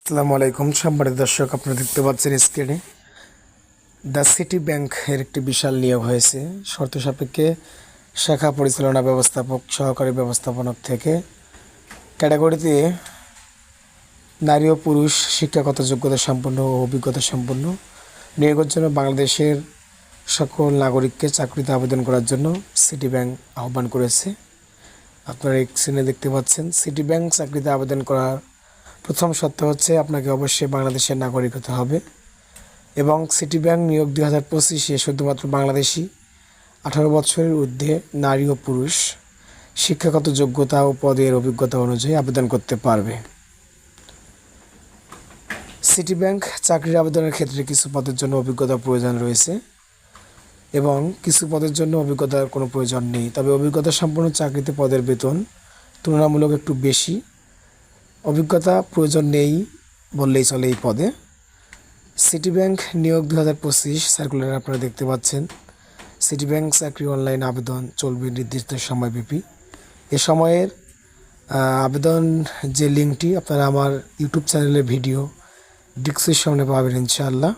আসসালামু আলাইকুম সম্মানিত দর্শক, আপনারা দেখতে পাচ্ছেন স্ক্রিনে দ্য সিটি ব্যাংক এর একটি বিশাল নিয়োগ হয়েছে। শর্ত সাপেক্ষে শাখা পরিচালনা ব্যবস্থাপক, সহকারী ব্যবস্থাপক থেকে ক্যাটাগরিতে নারী ও পুরুষ শিক্ষাগত যোগ্যতা সম্পন্ন ও অভিজ্ঞতা সম্পন্ন নিয়োগের জন্য বাংলাদেশের সকল নাগরিককে চাকরিতে আবেদন করার জন্য সিটি ব্যাংক আহ্বান করেছে। আপনারা এই স্ক্রিনে দেখতে পাচ্ছেন সিটি ব্যাংক চাকরিতে আবেদন করার প্রথম শর্ত হচ্ছে আপনাকে অবশ্যই বাংলাদেশের নাগরিক হতে হবে এবং সিটি ব্যাংক নিয়োগ 2025-এ শুধুমাত্র বাংলাদেশি 18 বছরের ঊর্ধ্বে নারী ও পুরুষ শিক্ষাগত যোগ্যতা ও পদের অভিজ্ঞতা অনুযায়ী আবেদন করতে পারবে। সিটি ব্যাংক চাকরির আবেদনের ক্ষেত্রে কিছু পদের জন্য অভিজ্ঞতার প্রয়োজন রয়েছে এবং কিছু পদের জন্য অভিজ্ঞতার কোনো প্রয়োজন নেই। তবে অভিজ্ঞতা সম্পন্ন চাকরিতে পদের বেতন তুলনামূলক একটু বেশি। অভিজ্ঞতা প্রয়োজন নেই বললেই চলে এই পদে। সিটি ব্যাংক নিয়োগ 2025 সার্কুলার আপনারা দেখতে পাচ্ছেন। সিটি ব্যাংক চাকরি অনলাইন আবেদন চলবে নির্দিষ্ট সময়ব্যাপী। এ সময়ের আবেদন যে লিঙ্কটি আপনারা আমার ইউটিউব চ্যানেলের ভিডিও ডিসক্রিপশনে পাবেন ইনশাআল্লাহ।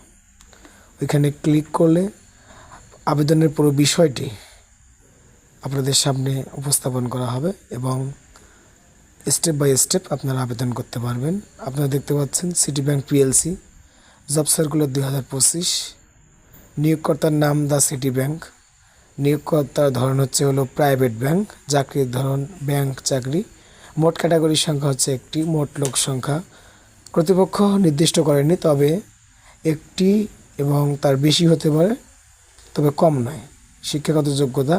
ওইখানে ক্লিক করলে আবেদনের পুরো বিষয়টি আপনাদের সামনে উপস্থাপন করা হবে এবং স্টেপ বাই স্টেপ আপনারা আবেদন করতে পারবেন। আপনারা দেখতে পাচ্ছেন city bank PLC job circular 2025। নিয়োগকর্তার নাম দ্য সিটি ব্যাংক। নিয়োগকর্তার ধরন হলো প্রাইভেট ব্যাংক। চাকরির ধরন ব্যাংক চাকরি। মোট ক্যাটাগরির সংখ্যা হচ্ছে একটি। মোট লোক সংখ্যা কর্তৃপক্ষ নির্দিষ্ট করেনি, তবে একটি এবং তার বেশি হতে পারে, তবে কম নয়। শিক্ষাগত যোগ্যতা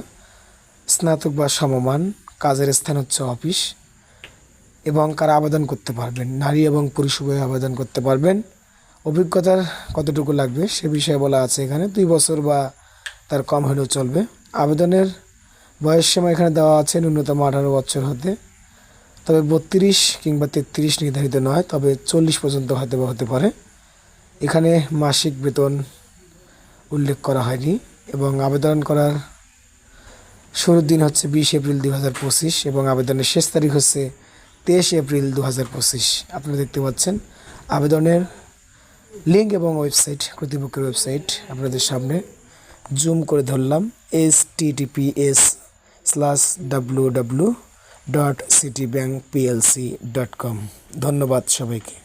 স্নাতক বা সমমান। কাজের স্থান হচ্ছে অফিস। এবং কারা আবেদন করতে পারবেন? নারী এবং পুরুষ উভয়ে আবেদন করতে পারবেন। অভিজ্ঞতার কতটুকু লাগবে সে বিষয়ে বলা আছে এখানে। 2 বছর বা তার কম হলেও চলবে। আবেদনের বয়স সীমা এখানে দেওয়া আছে ন্যূনতম 18 বছর হতে, তবে 32 কিংবা 33 নির্ধারিত নয়, তবে 40 পর্যন্ত হতে পারে। এখানে মাসিক বেতন উল্লেখ করা হয়নি এবং আবেদন করার শুরুর দিন হচ্ছে 20 এপ্রিল 2025 এবং আবেদনের শেষ তারিখ হচ্ছে 23 এপ্রিল 2025। আপনারা দেখতে পাচ্ছেন আবেদনের লিঙ্ক এবং ওয়েবসাইট, কর্তৃপক্ষের ওয়েবসাইট আপনাদের সামনে জুম করে ধরলাম। https:/www.citibankplc.com। ধন্যবাদ সবাইকে।